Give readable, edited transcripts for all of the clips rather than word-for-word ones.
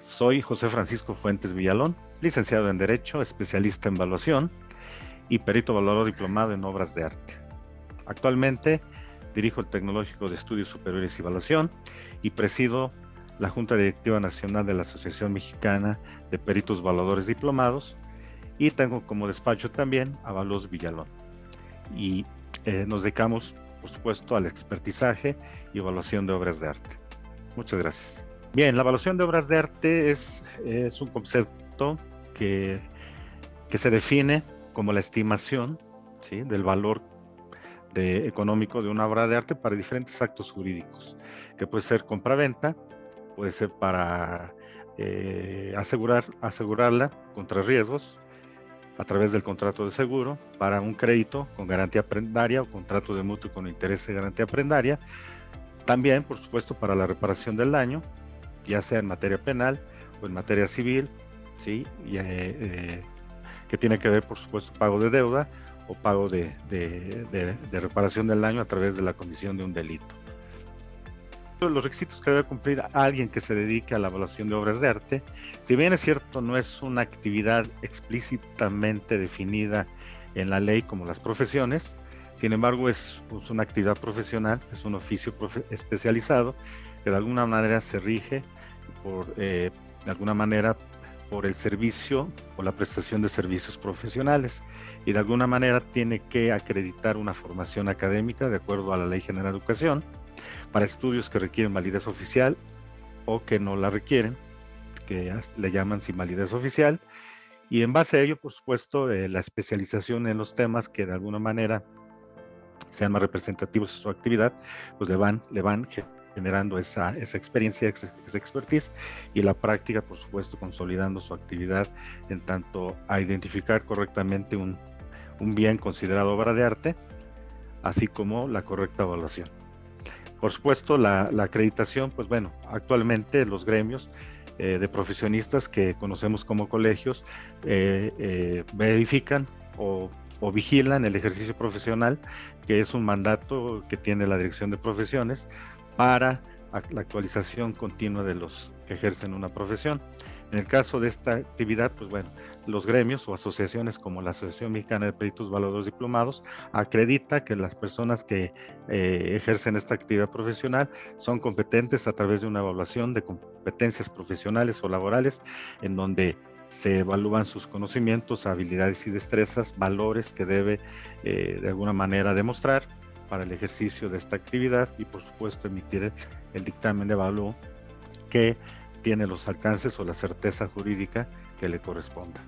Soy José Francisco Fuentes Villalón, licenciado en Derecho, especialista en evaluación y perito evaluador diplomado en obras de arte. Actualmente dirijo el Tecnológico de Estudios Superiores y Evaluación y presido la Junta Directiva Nacional de la Asociación Mexicana de Peritos Evaluadores Diplomados y tengo como despacho también a Avalos Villalón. Y nos dedicamos, por supuesto, al expertizaje y evaluación de obras de arte. Muchas gracias. Bien, la evaluación de obras de arte es un concepto que se define como la estimación, ¿sí?, del valor económico de una obra de arte para diferentes actos jurídicos, que puede ser compraventa, puede ser para asegurarla contra riesgos a través del contrato de seguro, para un crédito con garantía prendaria o contrato de mutuo con interés de garantía prendaria, también, por supuesto, para la reparación del daño, ya sea en materia penal o en materia civil, ¿sí? Que tiene que ver, por supuesto, pago de deuda o pago de reparación del daño a través de la comisión de un delito. Los requisitos que debe cumplir alguien que se dedique a la evaluación de obras de arte, si bien es cierto, no es una actividad explícitamente definida en la ley como las profesiones, sin embargo es una actividad profesional, es un oficio especializado que de alguna manera se rige de alguna manera por el servicio o la prestación de servicios profesionales y de alguna manera tiene que acreditar una formación académica de acuerdo a la Ley General de Educación para estudios que requieren validez oficial o que no la requieren, que le llaman sin validez oficial, y en base a ello, por supuesto, la especialización en los temas que de alguna manera sean más representativos de su actividad, pues le van generando esa experiencia, esa expertise, y la práctica, por supuesto, consolidando su actividad en tanto a identificar correctamente un bien considerado obra de arte, así como la correcta evaluación. Por supuesto, la acreditación, pues bueno, actualmente los gremios de profesionistas que conocemos como colegios verifican o vigilan el ejercicio profesional, que es un mandato que tiene la Dirección de Profesiones para la actualización continua de los que ejercen una profesión. En el caso de esta actividad, pues bueno, los gremios o asociaciones como la Asociación Mexicana de Peritos Evaluadores Diplomados acredita que las personas que ejercen esta actividad profesional son competentes a través de una evaluación de competencias profesionales o laborales en donde se evalúan sus conocimientos, habilidades y destrezas, valores que debe de alguna manera demostrar para el ejercicio de esta actividad y por supuesto emitir el dictamen de evalúo que tiene los alcances o la certeza jurídica que le corresponda.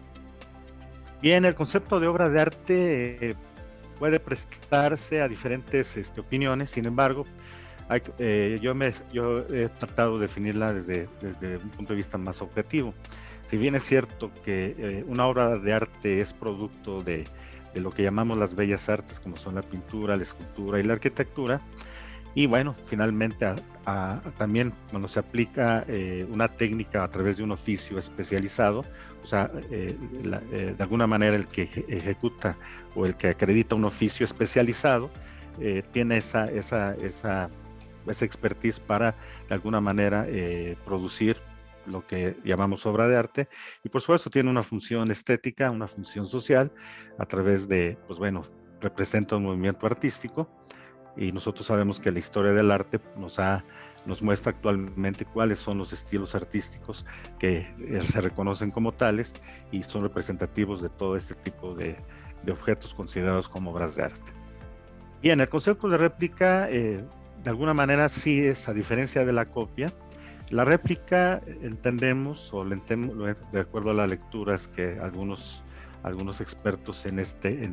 Bien, el concepto de obra de arte puede prestarse a diferentes opiniones, sin embargo, yo he tratado de definirla desde un punto de vista más objetivo. Si bien es cierto que una obra de arte es producto de lo que llamamos las bellas artes, como son la pintura, la escultura y la arquitectura, y bueno, finalmente también cuando se aplica una técnica a través de un oficio especializado, o sea, de alguna manera el que ejecuta o el que acredita un oficio especializado tiene esa expertise para de alguna manera producir lo que llamamos obra de arte, y por supuesto tiene una función estética, una función social, a través de, pues bueno, representa un movimiento artístico, y nosotros sabemos que la historia del arte nos muestra actualmente cuáles son los estilos artísticos que se reconocen como tales y son representativos de todo este tipo de objetos considerados como obras de arte. Bien, el concepto de réplica de alguna manera sí es, a diferencia de la copia, la réplica entendemos de acuerdo a las lecturas que algunos expertos en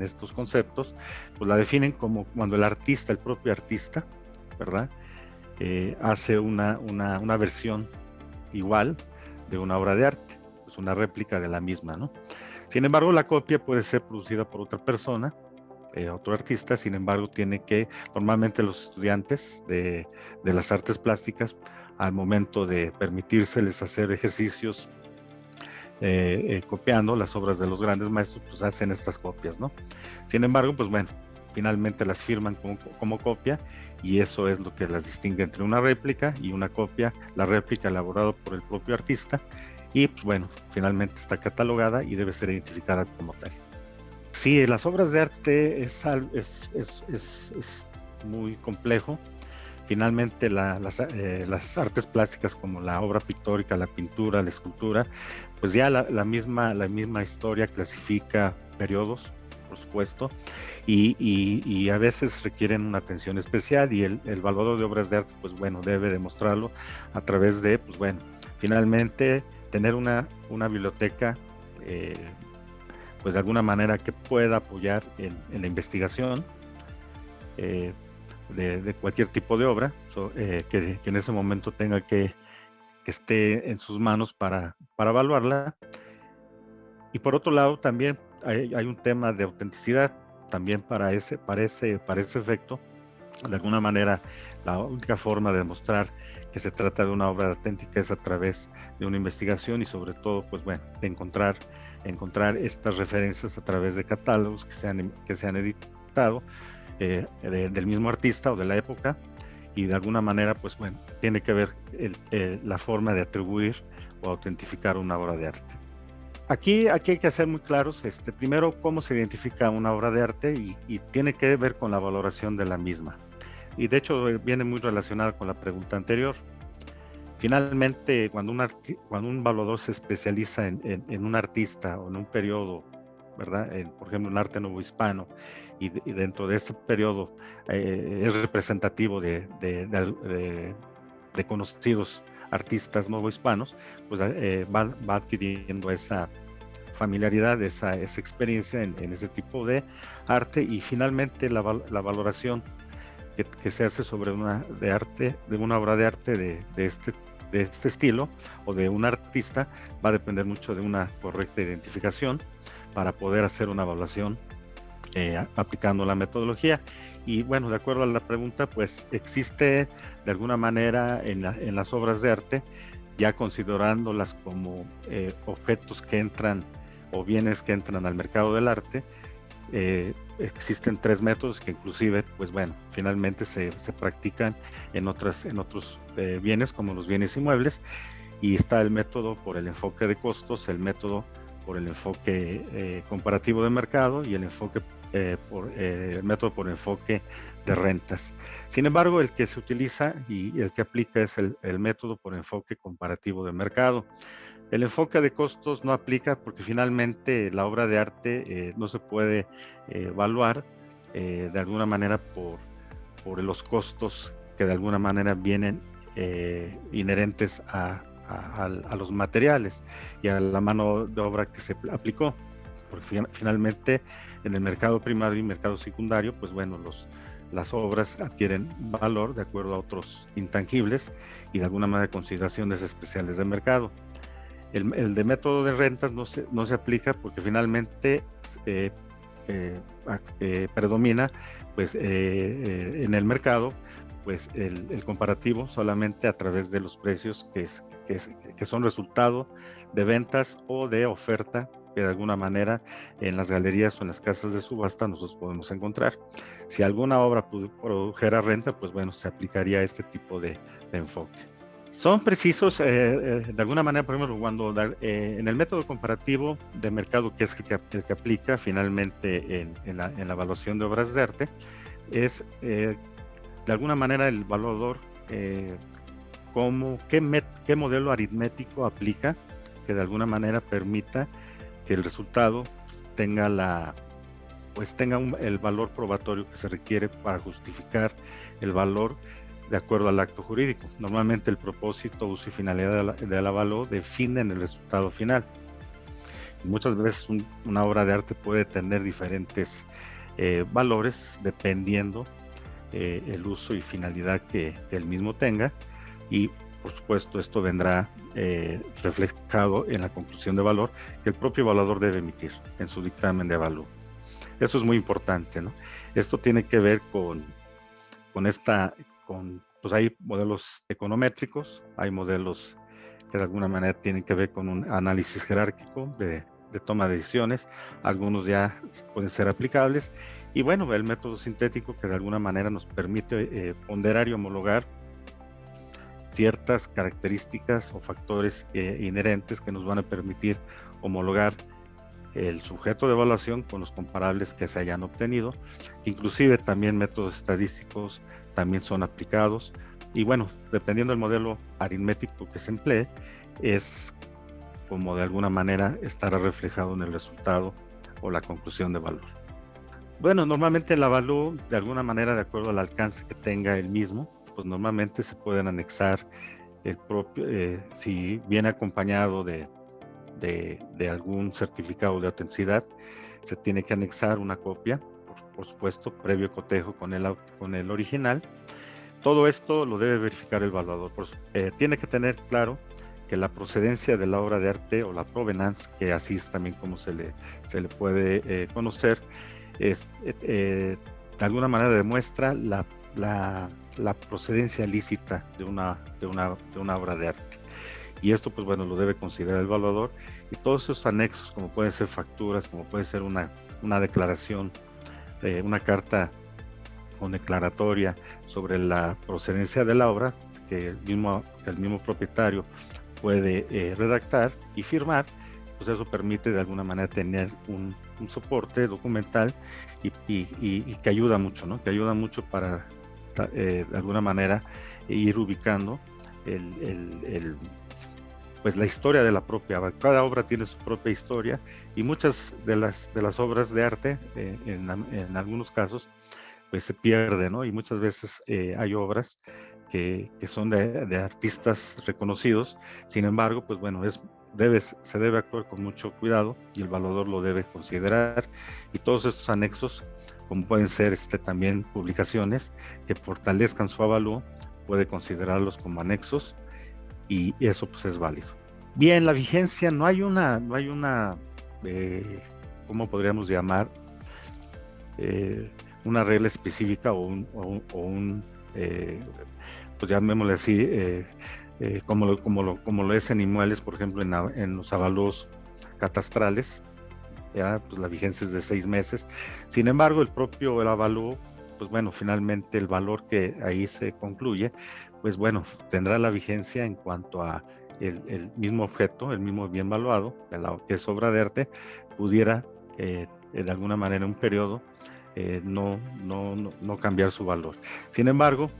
estos conceptos, pues la definen como cuando el propio artista, ¿verdad? Hace una versión igual de una obra de arte, pues una réplica de la misma, ¿no? Sin embargo, la copia puede ser producida por otra persona, otro artista, sin embargo, normalmente los estudiantes de las artes plásticas, al momento de permitírseles hacer ejercicios copiando las obras de los grandes maestros, pues hacen estas copias, ¿no? Sin embargo, pues bueno, finalmente las firman como copia, y eso es lo que las distingue entre una réplica y una copia. La réplica elaborada por el propio artista y pues bueno, finalmente está catalogada y debe ser identificada como tal. Sí, las obras de arte es muy complejo. Finalmente las artes plásticas como la obra pictórica, la pintura, la escultura, pues ya la misma historia clasifica periodos, por supuesto, y a veces requieren una atención especial, y el evaluador de obras de arte, pues bueno, debe demostrarlo a través de, pues bueno, finalmente tener una biblioteca, pues de alguna manera que pueda apoyar en la investigación de cualquier tipo de obra, que en ese momento tenga que esté en sus manos para evaluarla. Y por otro lado, también hay un tema de autenticidad, también para ese efecto. De alguna manera, la única forma de demostrar que se trata de una obra auténtica es a través de una investigación, y sobre todo, pues bueno, encontrar estas referencias a través de catálogos que se han editado del mismo artista o de la época, y de alguna manera, pues bueno, tiene que ver la forma de atribuir o autentificar una obra de arte. Aquí hay que ser muy claros, primero, cómo se identifica una obra de arte, y tiene que ver con la valoración de la misma. Y de hecho viene muy relacionada con la pregunta anterior. Finalmente, cuando un evaluador se especializa en un artista o en un periodo, ¿verdad? Por ejemplo, en arte novohispano, y dentro de este periodo es representativo de conocidos artistas novohispanos, pues va adquiriendo esa familiaridad, esa experiencia en ese tipo de arte, y finalmente la valoración que se hace sobre una obra de arte de este estilo o de un artista va a depender mucho de una correcta identificación para poder hacer una evaluación aplicando la metodología. Y bueno, de acuerdo a la pregunta, pues existe de alguna manera en las obras de arte, ya considerándolas como objetos que entran o bienes que entran al mercado del arte, existen 3 métodos que inclusive, pues bueno, finalmente se practican en otros bienes, como los bienes inmuebles, y está el método por el enfoque de costos, el método por el enfoque comparativo de mercado, y el método por enfoque de rentas. Sin embargo, el que se utiliza y el que aplica es el método por enfoque comparativo de mercado. El enfoque de costos no aplica porque finalmente la obra de arte no se puede evaluar de alguna manera por los costos que de alguna manera vienen inherentes a los materiales y a la mano de obra que se aplicó. Porque finalmente en el mercado primario y mercado secundario, pues bueno, las obras adquieren valor de acuerdo a otros intangibles y de alguna manera consideraciones especiales de mercado. El de método de rentas no se aplica porque finalmente predomina pues en el mercado pues el comparativo solamente a través de los precios que son resultado de ventas o de oferta que de alguna manera en las galerías o en las casas de subasta nosotros podemos encontrar. Si alguna obra produjera renta, pues bueno, se aplicaría este tipo de enfoque. Son precisos de alguna manera, por ejemplo, cuando en el método comparativo de mercado, que es el que aplica finalmente en la evaluación de obras de arte, es de alguna manera el evaluador qué modelo aritmético aplica que de alguna manera permita que el resultado tenga el valor probatorio que se requiere para justificar el valor de acuerdo al acto jurídico. Normalmente el propósito, uso y finalidad del avalúo definen el resultado final. Y muchas veces una obra de arte puede tener diferentes valores dependiendo el uso y finalidad que el mismo tenga, y por supuesto esto vendrá reflejado en la conclusión de valor que el propio evaluador debe emitir en su dictamen de avalúo. Eso es muy importante, ¿no? Esto tiene que ver pues hay modelos econométricos, hay modelos que de alguna manera tienen que ver con un análisis jerárquico de toma de decisiones, algunos ya pueden ser aplicables, y bueno, el método sintético que de alguna manera nos permite ponderar y homologar ciertas características o factores inherentes que nos van a permitir homologar el sujeto de evaluación con los comparables que se hayan obtenido. Inclusive también métodos estadísticos también son aplicados, y bueno, dependiendo del modelo aritmético que se emplee, es como de alguna manera estará reflejado en el resultado o la conclusión de valor. Bueno, normalmente el avalúo, de alguna manera, de acuerdo al alcance que tenga el mismo, pues normalmente se pueden anexar el propio, si viene acompañado de algún certificado de autenticidad, se tiene que anexar una copia, por supuesto, previo cotejo con el original. Todo esto lo debe verificar el evaluador. Tiene que tener claro que la procedencia de la obra de arte, o la provenance, que así es también como se le puede conocer, de alguna manera demuestra la procedencia lícita de una obra de arte. Y esto, pues bueno, lo debe considerar el evaluador, y todos esos anexos, como pueden ser facturas, como puede ser una declaración, una carta con declaratoria sobre la procedencia de la obra, que el mismo propietario puede redactar y firmar, pues eso permite de alguna manera tener un soporte documental y que ayuda mucho, ¿no? Que ayuda mucho para de alguna manera ir ubicando pues la historia de la propia obra. Cada obra tiene su propia historia, y muchas de las obras de arte, en algunos casos, pues se pierde, ¿no? Y muchas veces hay obras que son de artistas reconocidos. Sin embargo, pues bueno, se debe actuar con mucho cuidado, y el evaluador lo debe considerar, y todos estos anexos, como pueden ser también publicaciones que fortalezcan su avalúo, puede considerarlos como anexos, y eso pues es válido. Bien, la vigencia, no hay una ¿cómo podríamos llamar? Una regla específica o pues llamémosle así, como lo es en inmuebles, por ejemplo, en los avalúos catastrales, ya, pues la vigencia es de 6 meses. Sin embargo, el avalúo, pues bueno, finalmente el valor que ahí se concluye, pues bueno, tendrá la vigencia en cuanto a el mismo objeto, el mismo bien valuado, que es obra de arte, pudiera de alguna manera en un periodo no cambiar su valor. Sin embargo,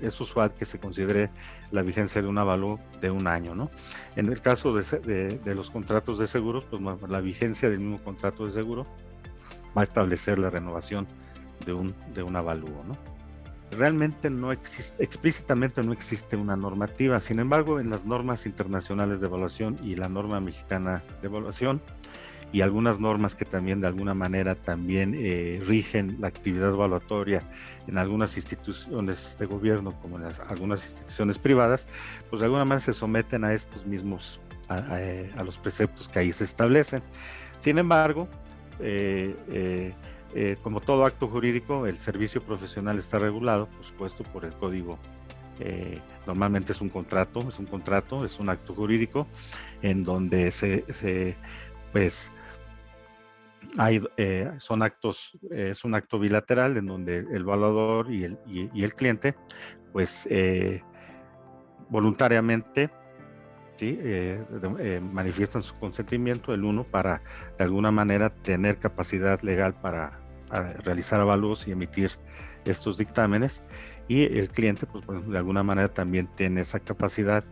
es usual que se considere la vigencia de un avalúo de 1 año, ¿no? En el caso de los contratos de seguros, pues la vigencia del mismo contrato de seguro va a establecer la renovación de un avalúo, ¿no? Realmente explícitamente no existe una normativa. Sin embargo, en las normas internacionales de evaluación y la norma mexicana de evaluación, y algunas normas que también de alguna manera también rigen la actividad evaluatoria en algunas instituciones de gobierno, como en algunas instituciones privadas, pues de alguna manera se someten a estos mismos, a los preceptos que ahí se establecen. Sin embargo, como todo acto jurídico, el servicio profesional está regulado, por supuesto, por el código. Normalmente es un contrato, es un acto jurídico en donde pues es un acto bilateral en donde el evaluador y el cliente, pues voluntariamente, ¿sí? Manifiestan su consentimiento, el uno, para de alguna manera tener capacidad legal para realizar avalúos y emitir estos dictámenes, y el cliente, pues de alguna manera también tiene esa capacidad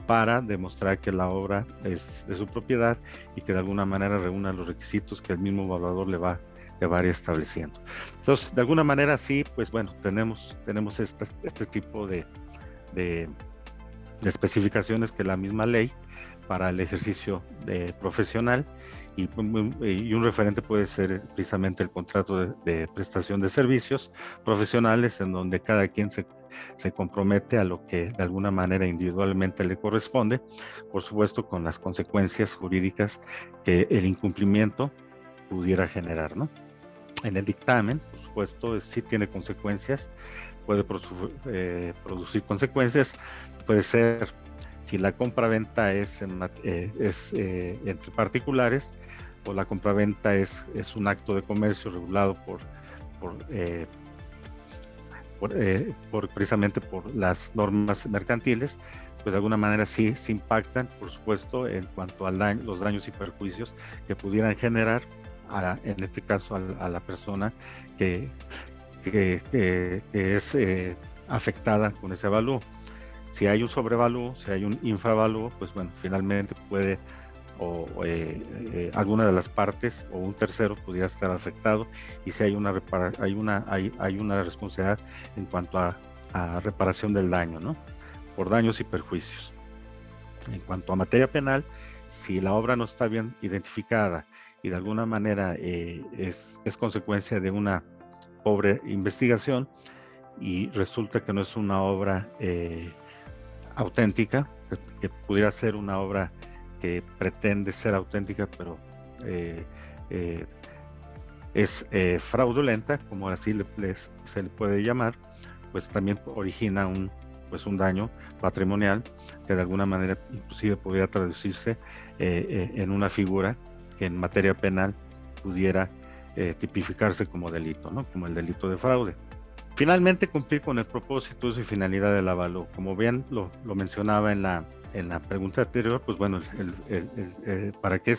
para demostrar que la obra es de su propiedad y que de alguna manera reúna los requisitos que el mismo evaluador le va a ir estableciendo. Entonces, de alguna manera sí, pues bueno, tenemos este tipo de especificaciones que la misma ley para el ejercicio profesional, y un referente puede ser precisamente el contrato de prestación de servicios profesionales, en donde cada quien se compromete a lo que de alguna manera individualmente le corresponde, por supuesto con las consecuencias jurídicas que el incumplimiento pudiera generar, ¿no? En el dictamen, por supuesto, sí tiene consecuencias, puede producir consecuencias, puede ser, si la compraventa es entre particulares, o la compraventa es un acto de comercio regulado precisamente por las normas mercantiles, pues de alguna manera sí impactan, por supuesto, en cuanto al daño, los daños y perjuicios que pudieran generar, en este caso, a la persona que es afectada con ese avalúo. Si hay un sobrevalúo, si hay un infravalúo, pues bueno, finalmente puede alguna de las partes o un tercero pudiera estar afectado, y si hay una responsabilidad en cuanto a reparación del daño, ¿no? Por daños y perjuicios. En cuanto a materia penal, si la obra no está bien identificada y de alguna manera es consecuencia de una pobre investigación y resulta que no es una obra auténtica, que pudiera ser una obra que pretende ser auténtica, pero es fraudulenta, como así se le puede llamar, pues también origina un daño patrimonial que de alguna manera inclusive podría traducirse en una figura que en materia penal pudiera tipificarse como delito, ¿no? Como el delito de fraude. Finalmente, cumplir con el propósito, uso y finalidad del avalúo. Como bien lo mencionaba en la pregunta anterior, pues bueno, para que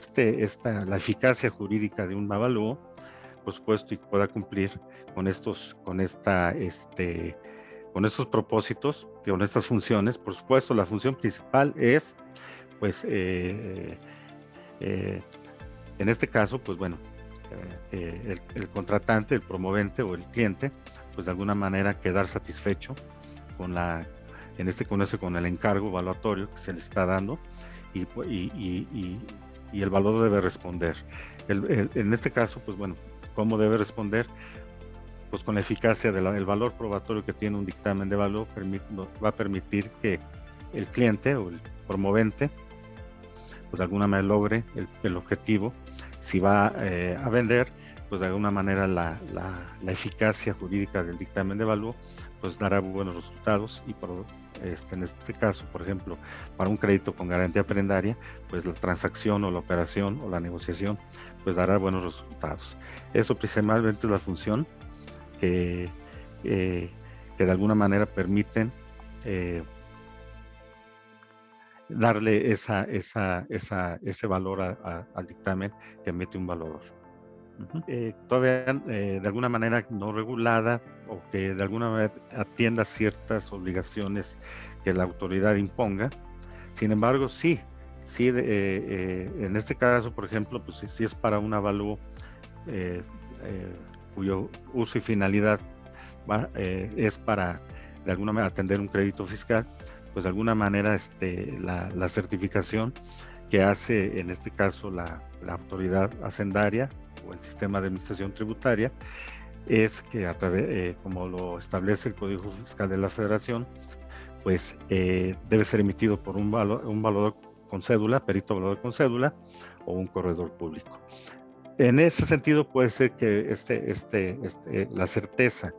la eficacia jurídica de un avalúo, por supuesto, y pueda cumplir con estos propósitos, con estas funciones, por supuesto, la función principal es, pues, en este caso, pues bueno, el contratante, el promovente o el cliente, pues de alguna manera quedar satisfecho con el encargo evaluatorio que se le está dando, y el valor debe responder. En este caso, pues bueno, ¿cómo debe responder? Pues con la eficacia del valor probatorio que tiene un dictamen de avalúo, va a permitir que el cliente o el promovente, pues de alguna manera logre el objetivo. Si va a vender, pues de alguna manera la eficacia jurídica del dictamen de avalúo pues dará buenos resultados, y en este caso, por ejemplo, para un crédito con garantía prendaria, pues la transacción o la operación o la negociación pues dará buenos resultados. Eso principalmente es la función que de alguna manera permiten darle ese valor al dictamen que emite un valuador. Todavía de alguna manera no regulada, o que de alguna manera atienda ciertas obligaciones que la autoridad imponga. Sin embargo, sí, en este caso, por ejemplo, pues si es para un avalúo cuyo uso y finalidad es para de alguna manera atender un crédito fiscal, pues de alguna manera la certificación que hace en este caso la autoridad hacendaria o el sistema de administración tributaria es que a través, como lo establece el Código Fiscal de la Federación, pues debe ser emitido por un valuador con cédula, perito valuador con cédula, o un corredor público. En ese sentido puede ser que la certeza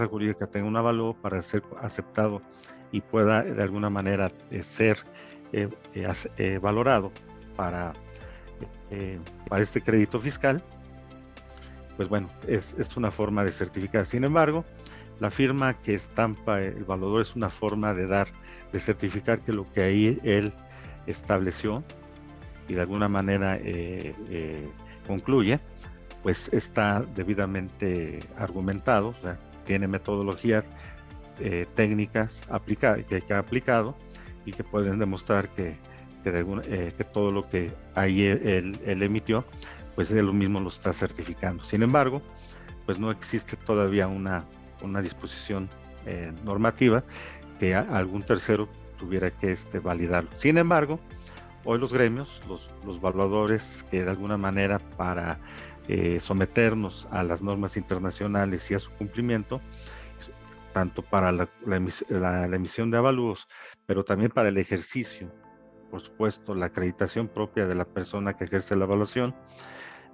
jurídica tenga un avalúo para ser aceptado y pueda de alguna manera ser valorado para este crédito fiscal, pues bueno, es una forma de certificar. Sin embargo, la firma que estampa el valuador es una forma de certificar que lo que ahí él estableció y de alguna manera concluye, pues está debidamente argumentado, o sea, tiene metodologías técnicas que ha aplicado y que pueden demostrar que todo lo que ahí él emitió, pues él mismo lo está certificando. Sin embargo, pues no existe todavía una disposición normativa que algún tercero tuviera que validarlo. Sin embargo, hoy los gremios, los valuadores, que de alguna manera para someternos a las normas internacionales y a su cumplimiento, tanto para la emisión de avalúos, pero también para el ejercicio, por supuesto, la acreditación propia de la persona que ejerce la evaluación,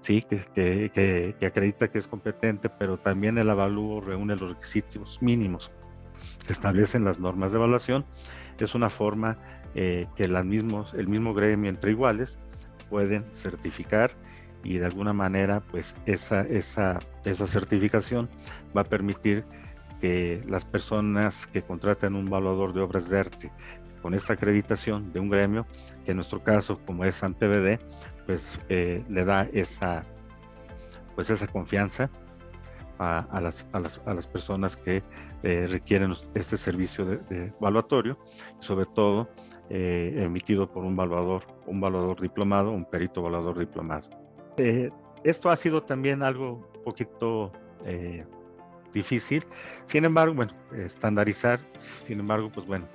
sí, que acredita que es competente, pero también el avalúo reúne los requisitos mínimos que establecen las normas de evaluación. Es una forma que el mismo gremio entre iguales pueden certificar y de alguna manera pues esa certificación va a permitir que las personas que contratan un evaluador de obras de arte con esta acreditación de un gremio, que en nuestro caso como es SANPBD, pues le da esa confianza a las personas que requieren este servicio de evaluatorio, y sobre todo emitido por un evaluador diplomado, un perito evaluador diplomado. Esto ha sido también algo un poquito difícil, sin embargo, bueno, estandarizar, sin embargo, pues bueno,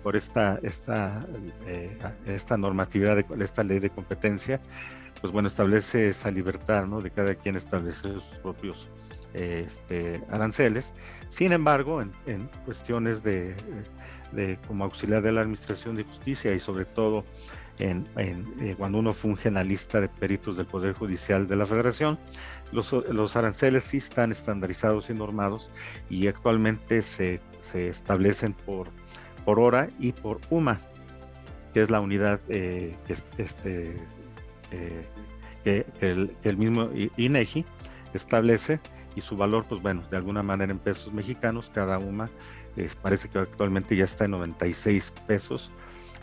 por esta normatividad, esta ley de competencia, pues bueno, establece esa libertad, ¿no?, de cada quien establecer sus propios aranceles. Sin embargo, en cuestiones de como auxiliar de la Administración de Justicia y sobre todo cuando uno funge en la lista de peritos del Poder Judicial de la Federación, los aranceles sí están estandarizados y normados, y actualmente se establecen por hora y por UMA, que es la unidad que el mismo INEGI establece, y su valor, pues bueno, de alguna manera en pesos mexicanos, cada UMA parece que actualmente ya está en 96 pesos,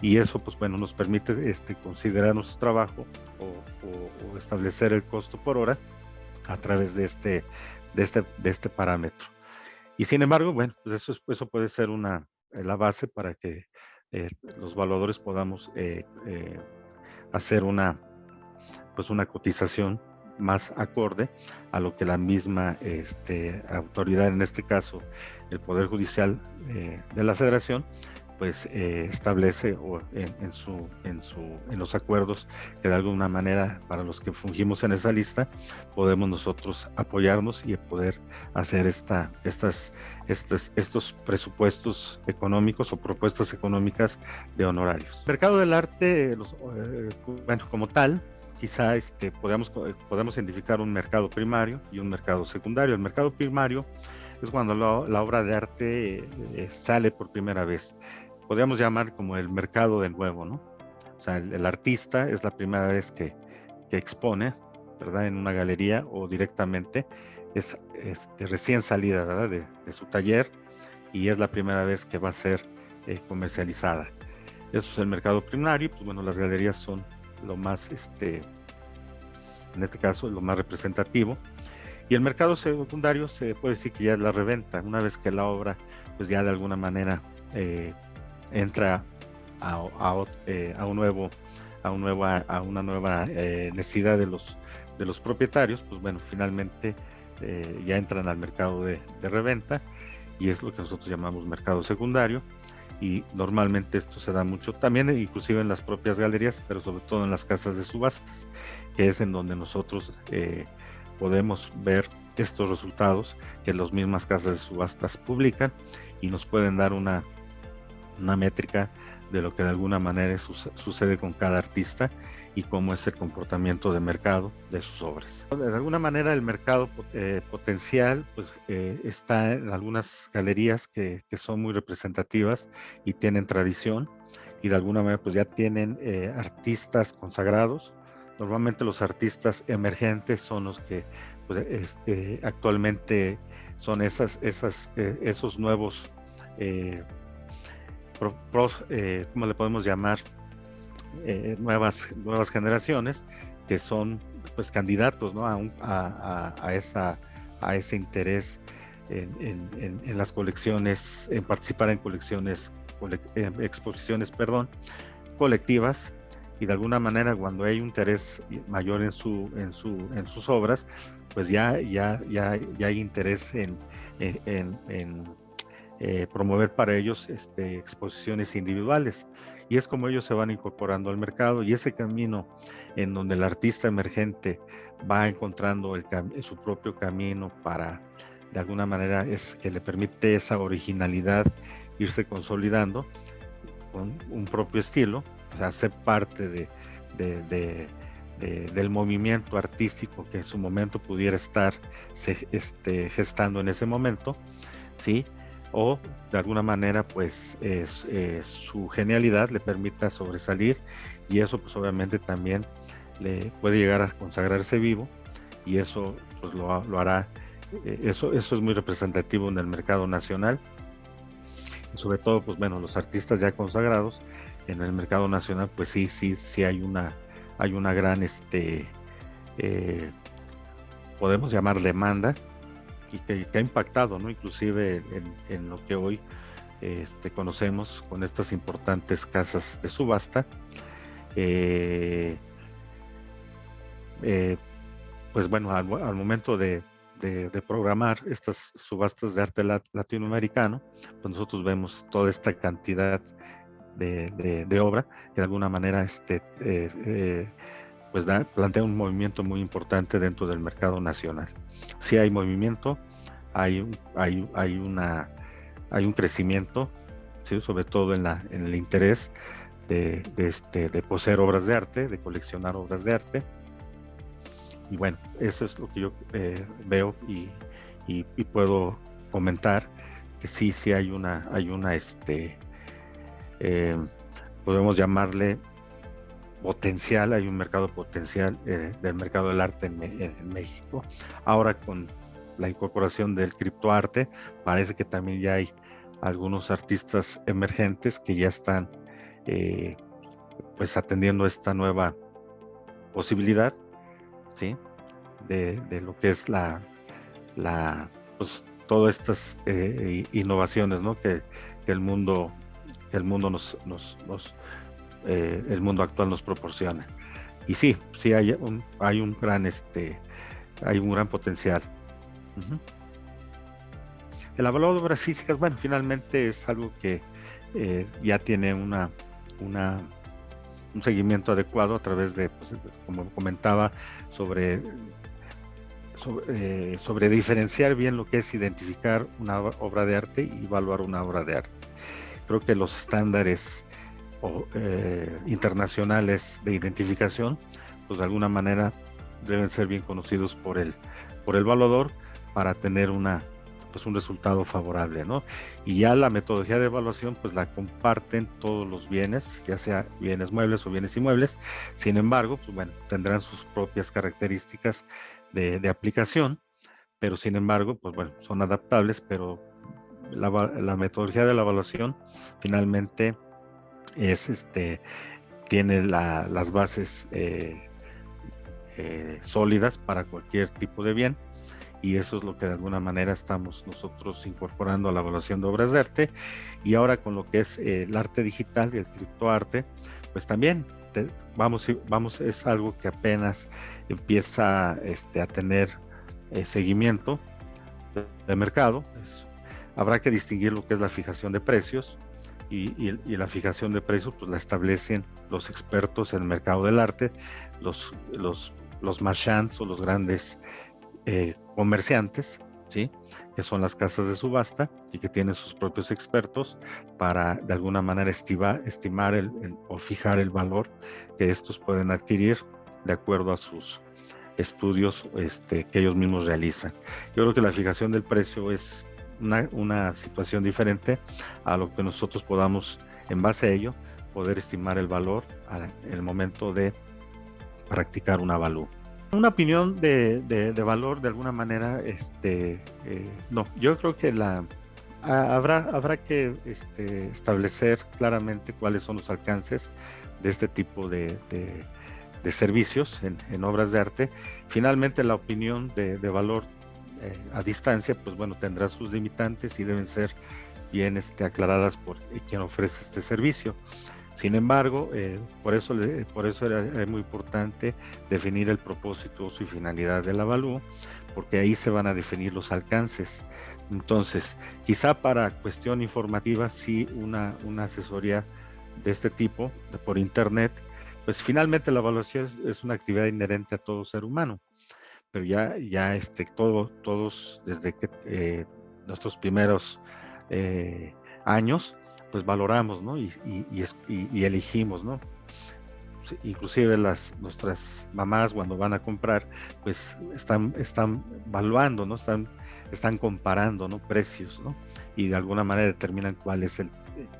y eso, pues bueno, nos permite considerar nuestro trabajo o establecer el costo por hora a través de este parámetro. Y sin embargo, bueno, pues eso puede ser la base para que los evaluadores podamos hacer una cotización más acorde a lo que la misma autoridad, en este caso el Poder Judicial de la Federación, pues establece en los acuerdos, que de alguna manera para los que fungimos en esa lista podemos nosotros apoyarnos y poder hacer estos presupuestos económicos o propuestas económicas de honorarios. El mercado del arte, bueno, como tal, quizá podemos identificar un mercado primario y un mercado secundario. El mercado primario es cuando la obra de arte sale por primera vez. Podríamos llamar como el mercado de nuevo, ¿no? O sea, el artista es la primera vez que expone, ¿verdad?, en una galería, o directamente es recién salida, ¿verdad?, de su taller, y es la primera vez que va a ser comercializada. Eso es el mercado primario. Pues bueno, las galerías son lo más, en este caso, lo más representativo. Y el mercado secundario se puede decir que ya es la reventa, una vez que la obra pues ya de alguna manera entra a una nueva necesidad de los propietarios. Pues bueno, finalmente ya entran al mercado de reventa, y es lo que nosotros llamamos mercado secundario. Y normalmente esto se da mucho también, inclusive en las propias galerías, pero sobre todo en las casas de subastas, que es en donde nosotros podemos ver estos resultados que las mismas casas de subastas publican, y nos pueden dar una métrica de lo que de alguna manera sucede con cada artista y cómo es el comportamiento de mercado de sus obras. De alguna manera el mercado potencial pues está en algunas galerías que son muy representativas y tienen tradición, y de alguna manera pues ya tienen artistas consagrados. Normalmente los artistas emergentes son los que pues, actualmente son esos nuevos ¿cómo le podemos llamar? Nuevas generaciones, que son pues candidatos, ¿no?, a ese interés en las colecciones, en participar en exposiciones colectivas. Y de alguna manera, cuando hay un interés mayor en sus obras, pues ya hay interés en promover para ellos exposiciones individuales, y es como ellos se van incorporando al mercado. Y ese camino en donde el artista emergente va encontrando su propio camino para, de alguna manera, es que le permite esa originalidad irse consolidando con un propio estilo, o sea, ser parte del movimiento artístico que en su momento pudiera estar gestando en ese momento, ¿sí? O de alguna manera pues su genialidad le permita sobresalir, y eso pues obviamente también le puede llegar a consagrarse vivo, y eso pues lo hará. Eso es muy representativo en el mercado nacional, y sobre todo, pues bueno, los artistas ya consagrados en el mercado nacional, pues sí hay una gran, podemos llamar demanda, y que ha impactado, ¿no? Inclusive en lo que hoy conocemos con estas importantes casas de subasta. Pues bueno, al momento de programar estas subastas de arte latinoamericano, pues nosotros vemos toda esta cantidad de obra que de alguna manera pues plantea un movimiento muy importante dentro del mercado nacional. Sí hay movimiento, hay un crecimiento, ¿sí? Sobre todo en el interés de poseer obras de arte, de coleccionar obras de arte. Y bueno, eso es lo que yo veo y puedo comentar, que sí hay una podemos llamarle potencial, hay un mercado potencial del mercado del arte en México. Ahora, con la incorporación del criptoarte, parece que también ya hay algunos artistas emergentes que ya están pues atendiendo esta nueva posibilidad, ¿sí? De lo que es pues todas estas innovaciones, ¿no? que el mundo el mundo actual nos proporciona. Y sí hay un gran potencial. Uh-huh. El avalado de obras físicas, bueno, finalmente es algo que ya tiene un seguimiento adecuado a través de, pues, como comentaba, sobre diferenciar bien lo que es identificar una obra de arte y evaluar una obra de arte. Creo que los estándares internacionales de identificación, pues de alguna manera deben ser bien conocidos por el evaluador para tener un resultado favorable, ¿no? Y ya la metodología de evaluación pues la comparten todos los bienes, ya sea bienes muebles o bienes inmuebles. Sin embargo, pues bueno, tendrán sus propias características de aplicación, pero sin embargo, pues bueno, son adaptables, pero la metodología de la evaluación finalmente tiene las bases sólidas para cualquier tipo de bien, y eso es lo que de alguna manera estamos nosotros incorporando a la evaluación de obras de arte. Y ahora con lo que es el arte digital y el criptoarte, pues también es algo que apenas empieza a tener seguimiento de mercado. Habrá que distinguir lo que es la fijación de precios, y la fijación de precios pues la establecen los expertos en el mercado del arte, los marchands o los grandes comerciantes, ¿sí? Que son las casas de subasta y que tienen sus propios expertos para de alguna manera estimar o fijar el valor que estos pueden adquirir de acuerdo a sus estudios que ellos mismos realizan. Yo creo que la fijación del precio es una situación diferente a lo que nosotros podamos, en base a ello, poder estimar el valor en el momento de practicar un avalúo. Una opinión de valor, de alguna manera, no, yo creo que habrá que establecer claramente cuáles son los alcances de este tipo de servicios en obras de arte. Finalmente, la opinión de valor a distancia, pues bueno, tendrá sus limitantes y deben ser bien aclaradas por quien ofrece este servicio. Sin embargo, por eso era muy importante definir el propósito, uso y finalidad del avalúo, porque ahí se van a definir los alcances. Entonces, quizá para cuestión informativa, sí una asesoría de este tipo, por internet, pues finalmente la evaluación es una actividad inherente a todo ser humano. Pero ya todos desde que nuestros primeros años, pues valoramos, ¿no? Y elegimos, ¿no? Inclusive nuestras mamás, cuando van a comprar, pues están evaluando, ¿no? Están comparando, ¿no? Precios, ¿no? Y de alguna manera determinan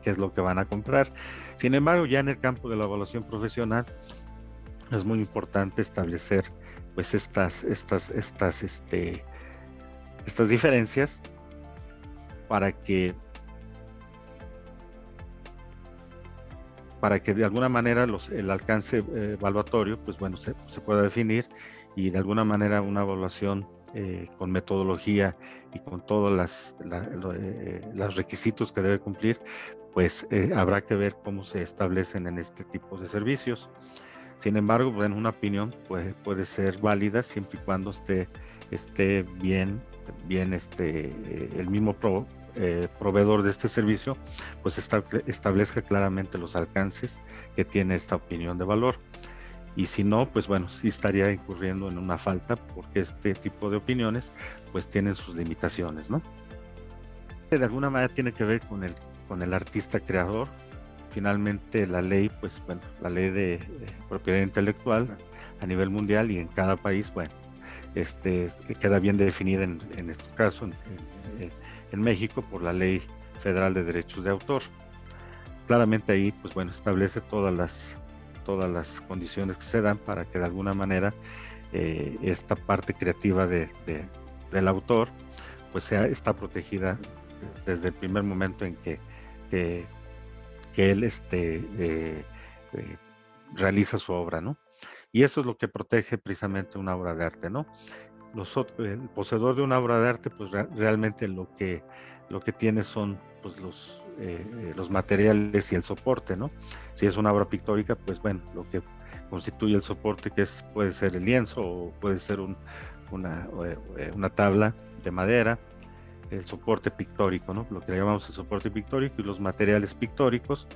qué es lo que van a comprar. Sin embargo, ya en el campo de la evaluación profesional, es muy importante establecer pues estas diferencias para que de alguna manera el alcance evaluatorio, pues bueno, se pueda definir, y de alguna manera una evaluación con metodología y con todos los requisitos que debe cumplir, pues habrá que ver cómo se establecen en este tipo de servicios. Sin embargo, bueno, una opinión puede ser válida siempre y cuando esté bien el mismo proveedor de este servicio, pues establezca claramente los alcances que tiene esta opinión de valor. Y si no, pues bueno, sí estaría incurriendo en una falta, porque este tipo de opiniones pues tienen sus limitaciones, ¿no? De alguna manera tiene que ver con el artista creador. Finalmente la ley, pues bueno, la ley de propiedad intelectual a nivel mundial y en cada país, bueno, queda bien definida en este caso en México por la Ley Federal de Derechos de Autor. Claramente ahí, pues bueno, establece todas las condiciones que se dan para que de alguna manera esta parte creativa del autor, pues está protegida desde el primer momento en que él realiza su obra, ¿no? Y eso es lo que protege precisamente una obra de arte, ¿no? El poseedor de una obra de arte, pues realmente lo que tiene son pues los materiales y el soporte, ¿no? Si es una obra pictórica, pues bueno, lo que constituye el soporte, puede ser el lienzo o puede ser una tabla de madera, el soporte pictórico, ¿no? Lo que le llamamos el soporte pictórico y los materiales pictóricos,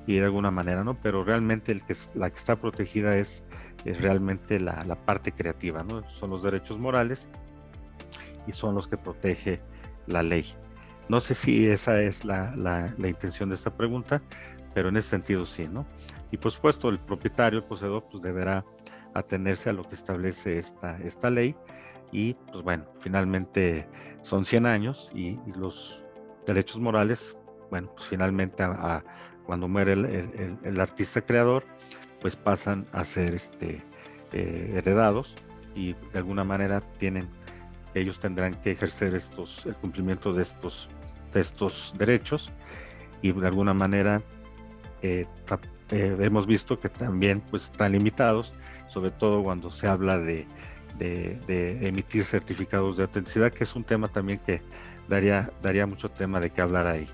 y de alguna manera, ¿no? Pero realmente la que está protegida es realmente la parte creativa, ¿no? Son los derechos morales y son los que protege la ley. No sé si esa es la intención de esta pregunta, pero en ese sentido sí, ¿no? Y por supuesto el propietario, el poseedor, pues deberá atenerse a lo que establece esta ley. Y pues bueno, finalmente son 100 años y los derechos morales, bueno, pues finalmente cuando muere el artista creador, pues pasan a ser heredados, y de alguna manera ellos tendrán que ejercer el cumplimiento de estos derechos, y de alguna manera hemos visto que también pues están limitados, sobre todo cuando se habla de emitir certificados de autenticidad, que es un tema también que daría mucho tema de qué hablar ahí.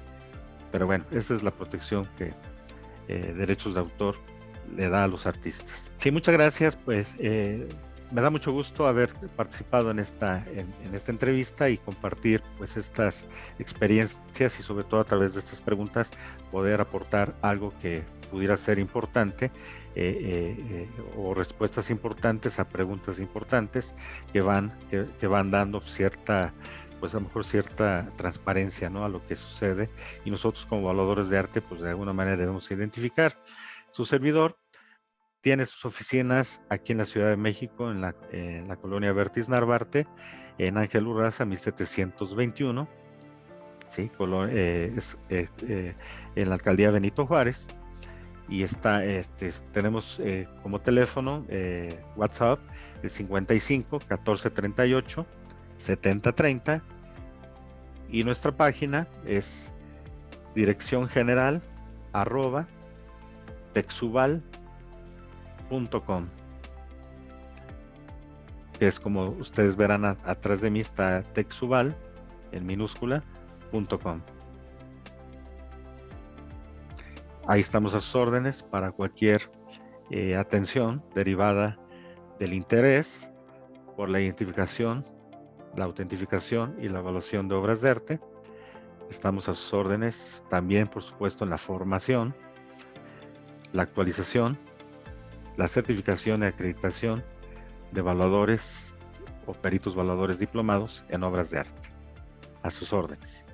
Pero bueno, esa es la protección que derechos de autor le da a los artistas. Sí, muchas gracias, pues me da mucho gusto haber participado en esta entrevista y compartir pues estas experiencias, y sobre todo a través de estas preguntas poder aportar algo que pudiera ser importante, o respuestas importantes a preguntas importantes que van dando cierta, pues a lo mejor cierta transparencia, ¿no?, a lo que sucede, y nosotros como evaluadores de arte pues de alguna manera debemos identificar. Su servidor tiene sus oficinas aquí en la Ciudad de México, en la colonia Bertis Narvarte, en Ángel Urraza 1721, ¿sí? En la alcaldía Benito Juárez, y tenemos como teléfono WhatsApp el 55 14 38 70 30, y nuestra página es dirección general @texubal.com, que es como ustedes verán atrás de mí está Texubal en minúscula.com. Ahí estamos a sus órdenes para cualquier atención derivada del interés por la identificación, la autentificación y la evaluación de obras de arte. Estamos a sus órdenes también, por supuesto, en la formación, la actualización, la certificación y acreditación de evaluadores o peritos evaluadores diplomados en obras de arte. A sus órdenes.